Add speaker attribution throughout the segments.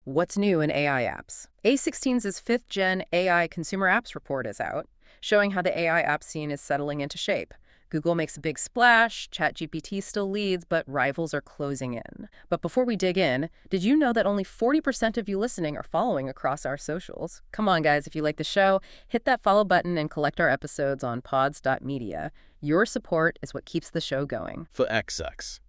Speaker 1: What's new in AI apps? A16z's 5th-gen AI consumer apps report is out, showing how the AI app scene is settling into shape. Google makes a big splash, ChatGPT still leads, but rivals are closing in. But before we dig in, did you know that only 40% of you listening are following across our socials? Come on, guys, if you like the show, hit that follow button and collect our episodes on pods.media. Your support is what keeps the show going.
Speaker 2: For XX.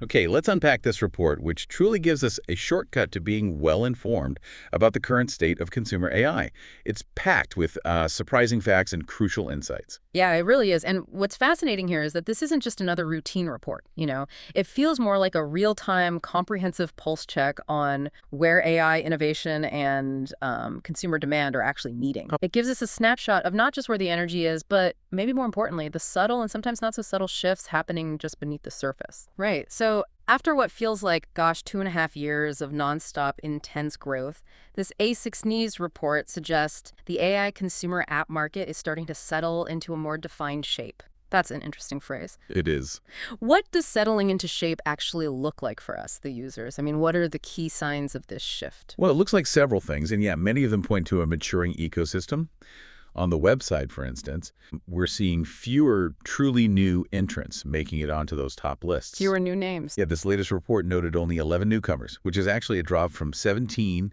Speaker 2: Okay, let's unpack this report, which truly gives us a shortcut to being well-informed about the current state of consumer AI. It's packed with surprising facts and crucial insights.
Speaker 1: Yeah, it really is. And what's fascinating here is that this isn't just another routine report, It feels more like a real-time, comprehensive pulse check on where AI innovation and consumer demand are actually meeting. It gives us a snapshot of not just where the energy is, but maybe more importantly, the subtle and sometimes not so subtle shifts happening just beneath the surface. Right. So after what feels like, 2.5 years of nonstop intense growth, this A16z's report suggests the AI consumer app market is starting to settle into a more defined shape. That's an interesting phrase.
Speaker 2: It is.
Speaker 1: What does settling into shape actually look like for us, the users? I mean, what are the key signs of this shift?
Speaker 2: Well, it looks like several things, and yeah, many of them point to a maturing ecosystem. On the website, for instance, we're seeing fewer truly new entrants making it onto those top lists.
Speaker 1: Fewer new names.
Speaker 2: Yeah, this latest report noted only 11 newcomers, which is actually a drop from 17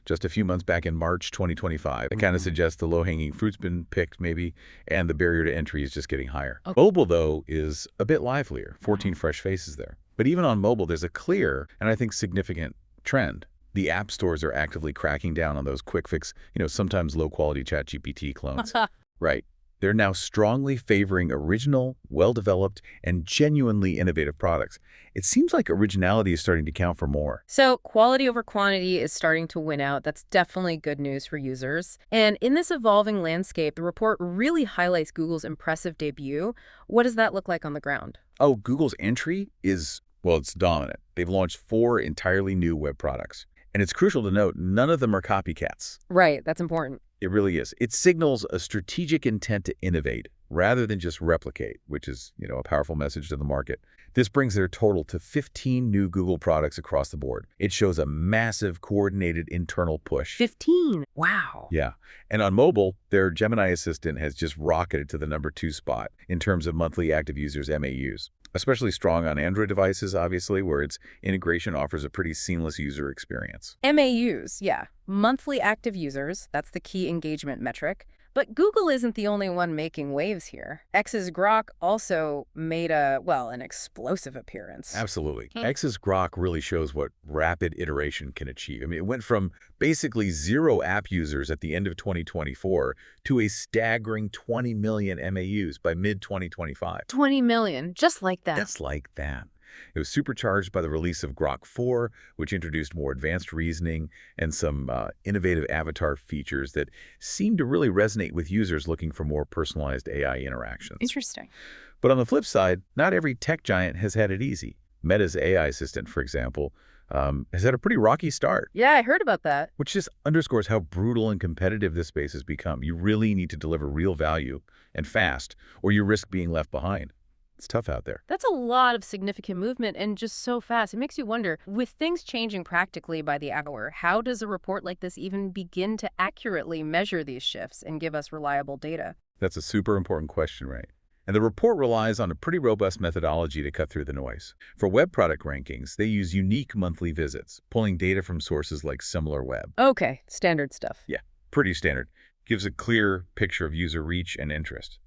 Speaker 2: just a few months back in March 2025. It kind of suggests the low-hanging fruit's been picked, maybe, and the barrier to entry is just getting higher.
Speaker 1: Okay.
Speaker 2: Mobile, though, is a bit livelier. 14 fresh faces there. But even on mobile, there's a clear and I think significant trend. The app stores are actively cracking down on those quick fix, sometimes low-quality ChatGPT clones. Right. They're now strongly favoring original, well-developed, and genuinely innovative products. It seems like originality is starting to count for more.
Speaker 1: So quality over quantity is starting to win out. That's definitely good news for users. And in this evolving landscape, the report really highlights Google's impressive debut. What does that look like on the ground?
Speaker 2: Oh, Google's entry is, well, it's dominant. They've launched 4 entirely new web products. And it's crucial to note, none of them are copycats.
Speaker 1: Right, that's important.
Speaker 2: It really is. It signals a strategic intent to innovate rather than just replicate, which is, a powerful message to the market. This brings their total to 15 new Google products across the board. It shows a massive, coordinated internal push.
Speaker 1: 15? Wow.
Speaker 2: Yeah. And on mobile, their Gemini Assistant has just rocketed to the #2 spot in terms of monthly active users, MAUs. Especially strong on Android devices, obviously, where its integration offers a pretty seamless user experience.
Speaker 1: MAUs, yeah. Monthly active users, that's the key engagement metric. But Google isn't the only one making waves here. X's Grok also made an explosive appearance.
Speaker 2: Absolutely. X's Grok really shows what rapid iteration can achieve. I mean, it went from basically 0 app users at the end of 2024 to a staggering 20 million MAUs by mid-2025.
Speaker 1: 20 million, just like that.
Speaker 2: Just like that. It was supercharged by the release of Grok 4, which introduced more advanced reasoning and some innovative avatar features that seem to really resonate with users looking for more personalized AI interactions.
Speaker 1: Interesting.
Speaker 2: But on the flip side, not every tech giant has had it easy. Meta's AI assistant, for example, has had a pretty rocky start.
Speaker 1: Yeah, I heard about that.
Speaker 2: Which just underscores how brutal and competitive this space has become. You really need to deliver real value and fast, or you risk being left behind. It's tough out there.
Speaker 1: That's a lot of significant movement and just so fast. It makes you wonder, with things changing practically by the hour, how does a report like this even begin to accurately measure these shifts and give us reliable data?
Speaker 2: That's a super important question, right? And the report relies on a pretty robust methodology to cut through the noise. For web product rankings, they use unique monthly visits, pulling data from sources like SimilarWeb.
Speaker 1: Okay, standard stuff.
Speaker 2: Yeah, pretty standard. Gives a clear picture of user reach and interest.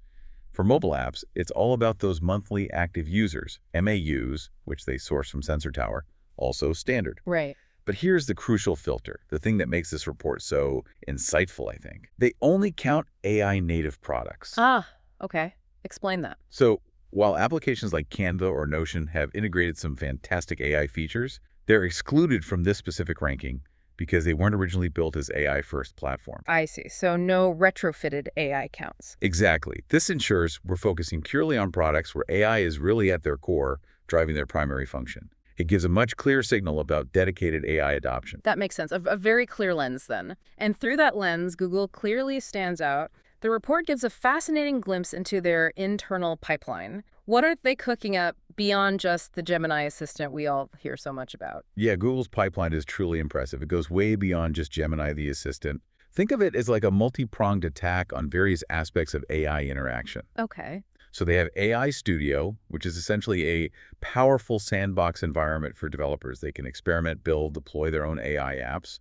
Speaker 2: For mobile apps, it's all about those monthly active users, MAUs, which they source from Sensor Tower, also standard.
Speaker 1: Right.
Speaker 2: But here's the crucial filter, the thing that makes this report so insightful, I think. They only count AI native products.
Speaker 1: Ah, okay. Explain that.
Speaker 2: So while applications like Canva or Notion have integrated some fantastic AI features, they're excluded from this specific ranking because they weren't originally built as AI-first platforms.
Speaker 1: I see. So no retrofitted AI counts.
Speaker 2: Exactly. This ensures we're focusing purely on products where AI is really at their core, driving their primary function. It gives a much clearer signal about dedicated AI adoption.
Speaker 1: That makes sense. A very clear lens, then. And through that lens, Google clearly stands out. The report gives a fascinating glimpse into their internal pipeline. What are they cooking up beyond just the Gemini assistant we all hear so much about?
Speaker 2: Yeah, Google's pipeline is truly impressive. It goes way beyond just Gemini, the assistant. Think of it as like a multi-pronged attack on various aspects of AI interaction.
Speaker 1: Okay.
Speaker 2: So they have AI Studio, which is essentially a powerful sandbox environment for developers. They can experiment, build, deploy their own AI apps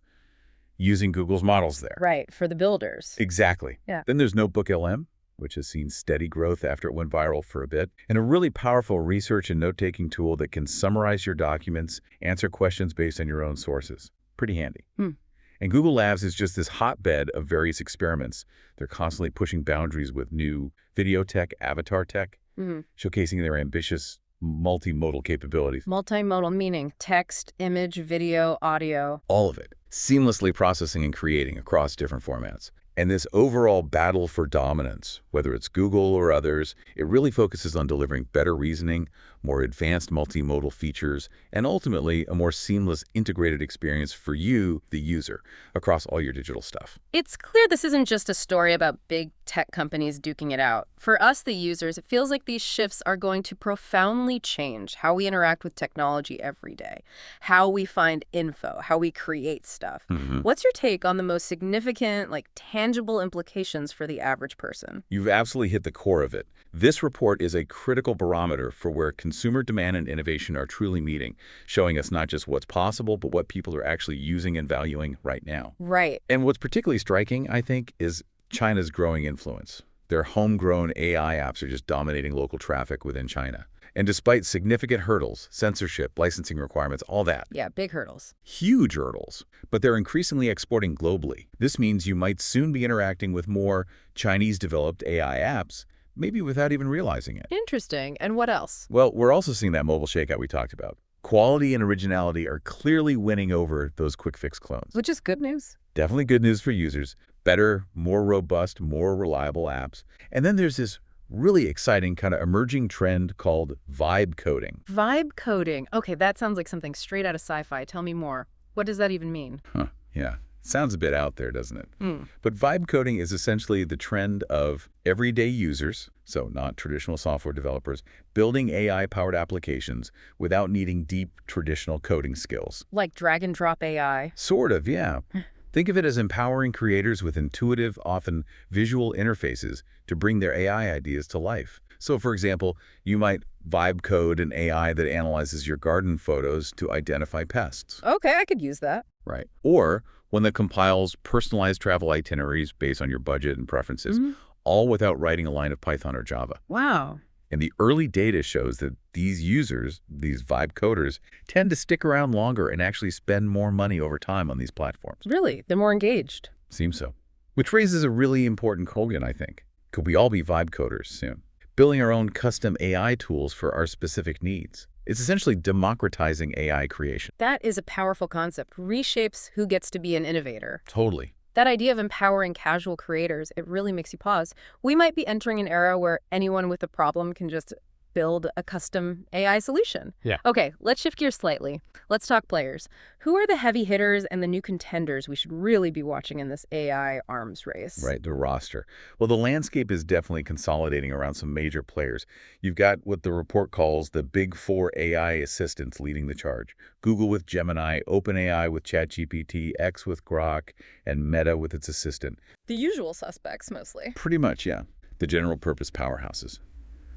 Speaker 2: using Google's models there.
Speaker 1: Right, for the builders.
Speaker 2: Exactly.
Speaker 1: Yeah.
Speaker 2: Then there's Notebook LM, which has seen steady growth after it went viral for a bit, and a really powerful research and note-taking tool that can summarize your documents, answer questions based on your own sources. Pretty handy.
Speaker 1: Hmm.
Speaker 2: And Google Labs is just this hotbed of various experiments. They're constantly pushing boundaries with new video tech, avatar tech, showcasing their ambitious multimodal capabilities.
Speaker 1: Multimodal meaning text, image, video, audio.
Speaker 2: All of it, seamlessly processing and creating across different formats. And this overall battle for dominance, whether it's Google or others, it really focuses on delivering better reasoning, more advanced multimodal features, and ultimately a more seamless integrated experience for you, the user, across all your digital stuff.
Speaker 1: It's clear this isn't just a story about big tech companies duking it out. For us, the users, it feels like these shifts are going to profoundly change how we interact with technology every day, how we find info, how we create stuff. What's your take on the most significant, tangible implications for the average person?
Speaker 2: You've absolutely hit the core of it. This report is a critical barometer for where consumer demand and innovation are truly meeting, showing us not just what's possible, but what people are actually using and valuing right now.
Speaker 1: Right.
Speaker 2: And what's particularly striking, I think, is China's growing influence. Their homegrown AI apps are just dominating local traffic within China. And despite significant hurdles, censorship, licensing requirements, all that.
Speaker 1: Yeah, big hurdles.
Speaker 2: Huge hurdles. But they're increasingly exporting globally. This means you might soon be interacting with more Chinese-developed AI apps, maybe without even realizing it.
Speaker 1: Interesting. And what else?
Speaker 2: Well, we're also seeing that mobile shakeout we talked about. Quality and originality are clearly winning over those quick-fix clones.
Speaker 1: Which is good news.
Speaker 2: Definitely good news for users. Better, more robust, more reliable apps. And then there's this really exciting kind of emerging trend called vibe coding.
Speaker 1: Vibe coding. Okay, that sounds like something straight out of sci-fi. Tell me more. What does that even mean?
Speaker 2: Yeah. Sounds a bit out there, doesn't it? But vibe coding is essentially the trend of everyday users, so not traditional software developers, building AI-powered applications without needing deep traditional coding skills.
Speaker 1: Like drag and drop AI.
Speaker 2: Sort of, yeah. Think of it as empowering creators with intuitive, often visual interfaces to bring their AI ideas to life. So, for example, you might vibe code an AI that analyzes your garden photos to identify pests.
Speaker 1: Okay, I could use that.
Speaker 2: Right. Or one that compiles personalized travel itineraries based on your budget and preferences, all without writing a line of Python or Java.
Speaker 1: Wow.
Speaker 2: And the early data shows that these users, these vibe coders, tend to stick around longer and actually spend more money over time on these platforms.
Speaker 1: Really? They're more engaged.
Speaker 2: Seems so. Which raises a really important question, I think. Could we all be vibe coders soon? Building our own custom AI tools for our specific needs. It's essentially democratizing AI creation.
Speaker 1: That is a powerful concept. Reshapes who gets to be an innovator.
Speaker 2: Totally.
Speaker 1: That idea of empowering casual creators, it really makes you pause. We might be entering an era where anyone with a problem can just build a custom AI solution.
Speaker 2: Yeah.
Speaker 1: Okay, let's shift gears slightly. Let's talk players. Who are the heavy hitters and the new contenders we should really be watching in this AI arms race?
Speaker 2: Right, the roster. Well, the landscape is definitely consolidating around some major players. You've got what the report calls the big four AI assistants leading the charge. Google with Gemini, OpenAI with ChatGPT, X with Grok, and Meta with its assistant.
Speaker 1: The usual suspects, mostly.
Speaker 2: Pretty much, yeah. The general-purpose powerhouses.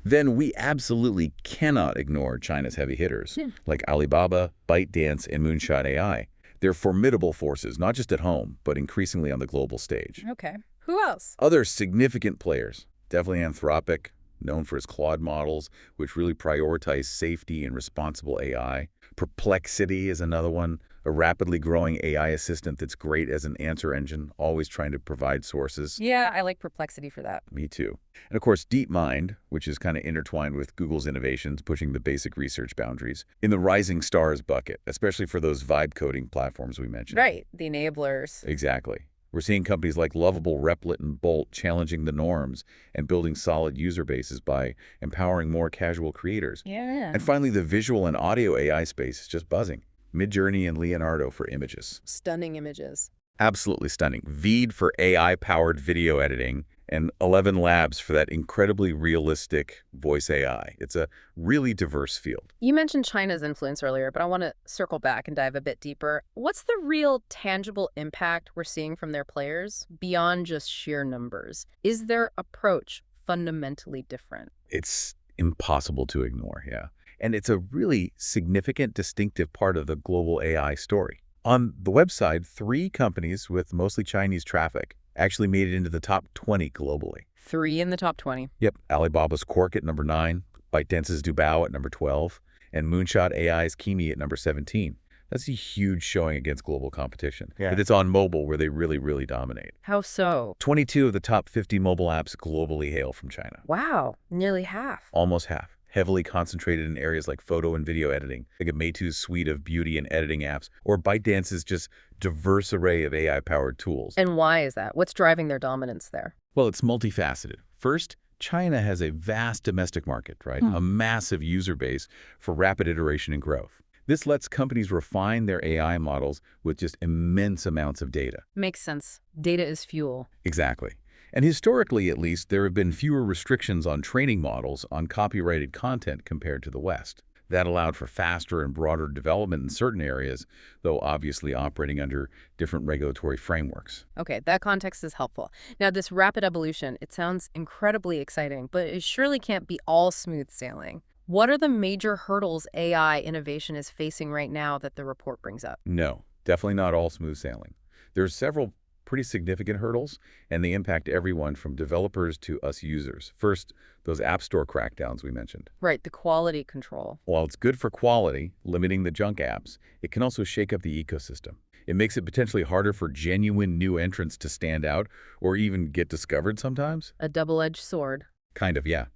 Speaker 2: Then we absolutely cannot ignore China's heavy hitters, like Alibaba, ByteDance, and Moonshot AI. They're formidable forces, not just at home, but increasingly on the global stage.
Speaker 1: Okay. Who else?
Speaker 2: Other significant players, definitely Anthropic, known for its Claude models, which really prioritize safety and responsible AI. Perplexity is another one, a rapidly growing AI assistant that's great as an answer engine, always trying to provide sources.
Speaker 1: Yeah, I like Perplexity for that.
Speaker 2: Me too. And of course, DeepMind, which is kind of intertwined with Google's innovations, pushing the basic research boundaries, in the rising stars bucket, especially for those vibe coding platforms we mentioned.
Speaker 1: Right, the enablers.
Speaker 2: Exactly. We're seeing companies like Lovable, Replit, and Bolt challenging the norms and building solid user bases by empowering more casual creators.
Speaker 1: Yeah.
Speaker 2: And finally, the visual and audio AI space is just buzzing. Midjourney and Leonardo for images.
Speaker 1: Stunning images.
Speaker 2: Absolutely stunning. Veed for AI-powered video editing, and 11 Labs for that incredibly realistic voice AI. It's a really diverse field.
Speaker 1: You mentioned China's influence earlier, but I want to circle back and dive a bit deeper. What's the real tangible impact we're seeing from their players beyond just sheer numbers? Is their approach fundamentally different?
Speaker 2: It's impossible to ignore, yeah. And it's a really significant, distinctive part of the global AI story. On the website, 3 companies with mostly Chinese traffic actually made it into the top 20 globally.
Speaker 1: 3 in the top 20.
Speaker 2: Yep, Alibaba's Quark at number 9, ByteDance's Dubao at number 12, and Moonshot AI's Kimi at number 17. That's a huge showing against global competition.
Speaker 3: Yeah.
Speaker 2: But it's on mobile where they really, really dominate.
Speaker 1: How so?
Speaker 2: 22 of the top 50 mobile apps globally hail from China.
Speaker 1: Wow, nearly half.
Speaker 2: Almost half. Heavily concentrated in areas like photo and video editing, like a Meitu's suite of beauty and editing apps, or ByteDance's just diverse array of AI-powered tools.
Speaker 1: And why is that? What's driving their dominance there?
Speaker 2: Well, it's multifaceted. First, China has a vast domestic market, right? A massive user base for rapid iteration and growth. This lets companies refine their AI models with just immense amounts of data.
Speaker 1: Makes sense. Data is fuel.
Speaker 2: Exactly. And historically, at least, there have been fewer restrictions on training models on copyrighted content compared to the West. That allowed for faster and broader development in certain areas, though obviously operating under different regulatory frameworks.
Speaker 1: Okay, that context is helpful. Now, this rapid evolution, it sounds incredibly exciting, but it surely can't be all smooth sailing. What are the major hurdles AI innovation is facing right now that the report brings up?
Speaker 2: No, definitely not all smooth sailing. There are several pretty significant hurdles, and they impact everyone from developers to us users. First, those App Store crackdowns we mentioned.
Speaker 1: Right, the quality control.
Speaker 2: While it's good for quality, limiting the junk apps, it can also shake up the ecosystem. It makes it potentially harder for genuine new entrants to stand out or even get discovered sometimes.
Speaker 1: A double-edged sword.
Speaker 2: Kind of, yeah.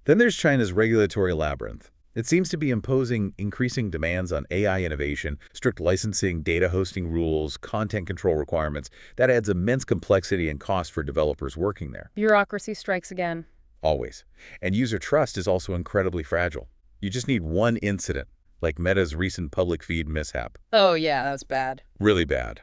Speaker 2: Then there's China's regulatory labyrinth. It seems to be imposing increasing demands on AI innovation, strict licensing, data hosting rules, content control requirements. That adds immense complexity and cost for developers working there.
Speaker 1: Bureaucracy strikes again.
Speaker 2: Always. And user trust is also incredibly fragile. You just need one incident, like Meta's recent public feed mishap.
Speaker 1: Oh yeah, that was bad.
Speaker 2: Really bad.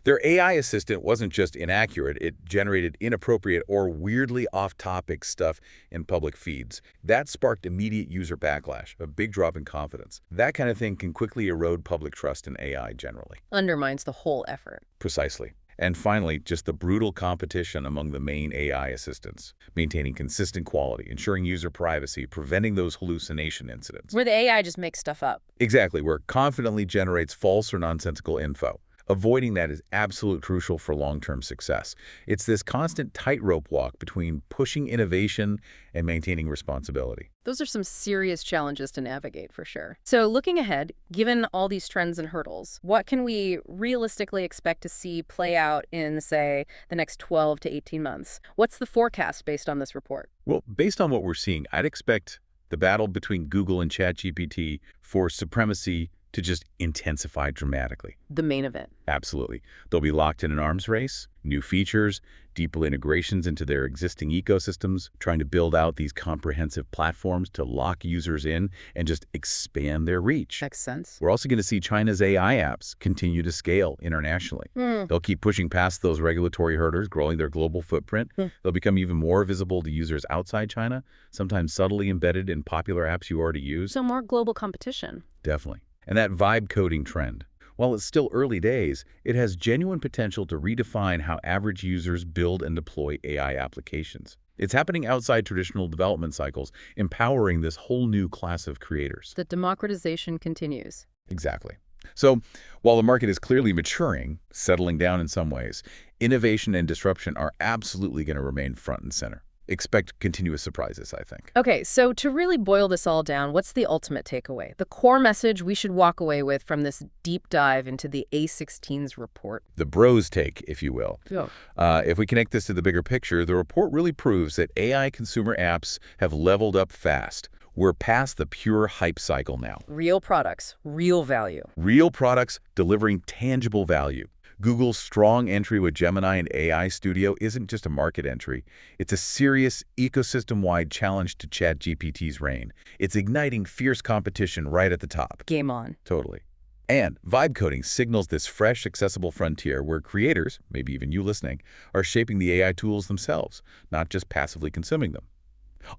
Speaker 2: Their AI assistant wasn't just inaccurate, it generated inappropriate or weirdly off-topic stuff in public feeds. That sparked immediate user backlash, a big drop in confidence. That kind of thing can quickly erode public trust in AI generally.
Speaker 1: Undermines the whole effort.
Speaker 2: Precisely. And finally, just the brutal competition among the main AI assistants, maintaining consistent quality, ensuring user privacy, preventing those hallucination incidents.
Speaker 1: Where the AI just makes stuff up.
Speaker 2: Exactly, where it confidently generates false or nonsensical info. Avoiding that is absolutely crucial for long-term success. It's this constant tightrope walk between pushing innovation and maintaining responsibility.
Speaker 1: Those are some serious challenges to navigate for sure. So looking ahead, given all these trends and hurdles, what can we realistically expect to see play out in, say, the next 12 to 18 months? What's the forecast based on this report?
Speaker 2: Well, based on what we're seeing, I'd expect the battle between Google and ChatGPT for supremacy to just intensify dramatically.
Speaker 1: The main event.
Speaker 2: Absolutely. They'll be locked in an arms race, new features, deeper integrations into their existing ecosystems, trying to build out these comprehensive platforms to lock users in and just expand their reach.
Speaker 1: Makes sense.
Speaker 2: We're also going to see China's AI apps continue to scale internationally. They'll keep pushing past those regulatory hurdles, growing their global footprint. They'll become even more visible to users outside China, sometimes subtly embedded in popular apps you already use.
Speaker 1: So more global competition.
Speaker 2: Definitely. And that vibe coding trend, while it's still early days, it has genuine potential to redefine how average users build and deploy AI applications. It's happening outside traditional development cycles, empowering this whole new class of creators.
Speaker 1: The democratization continues.
Speaker 2: Exactly. So, while the market is clearly maturing, settling down in some ways, innovation and disruption are absolutely going to remain front and center. Expect continuous surprises, I think.
Speaker 1: Okay, so to really boil this all down, what's the ultimate takeaway? The core message we should walk away with from this deep dive into the A16z's report?
Speaker 2: The bros take, if you will.
Speaker 1: Yeah.
Speaker 2: If we connect this to the bigger picture, the report really proves that AI consumer apps have leveled up fast. We're past the pure hype cycle now.
Speaker 1: Real products, real value.
Speaker 2: Real products delivering tangible value. Google's strong entry with Gemini and AI Studio isn't just a market entry. It's a serious ecosystem-wide challenge to ChatGPT's reign. It's igniting fierce competition right at the top.
Speaker 1: Game on.
Speaker 2: Totally. And vibe coding signals this fresh, accessible frontier where creators, maybe even you listening, are shaping the AI tools themselves, not just passively consuming them.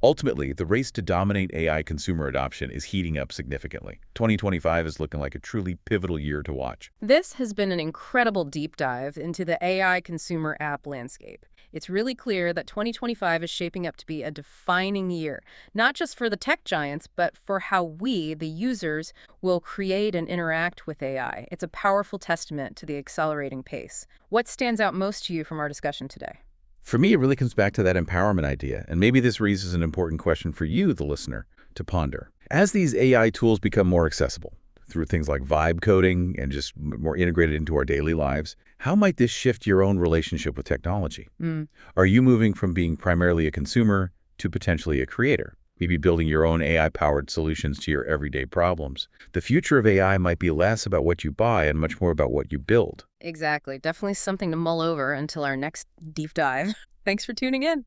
Speaker 2: Ultimately, the race to dominate AI consumer adoption is heating up significantly. 2025 is looking like a truly pivotal year to watch.
Speaker 1: This has been an incredible deep dive into the AI consumer app landscape. It's really clear that 2025 is shaping up to be a defining year, not just for the tech giants, but for how we, the users, will create and interact with AI. It's a powerful testament to the accelerating pace. What stands out most to you from our discussion today?
Speaker 2: For me, it really comes back to that empowerment idea, and maybe this raises an important question for you, the listener, to ponder. As these AI tools become more accessible, through things like vibe coding and just more integrated into our daily lives, how might this shift your own relationship with technology?
Speaker 1: Mm.
Speaker 2: Are you moving from being primarily a consumer to potentially a creator? Maybe building your own AI-powered solutions to your everyday problems. The future of AI might be less about what you buy and much more about what you build.
Speaker 1: Exactly. Definitely something to mull over until our next deep dive. Thanks for tuning in.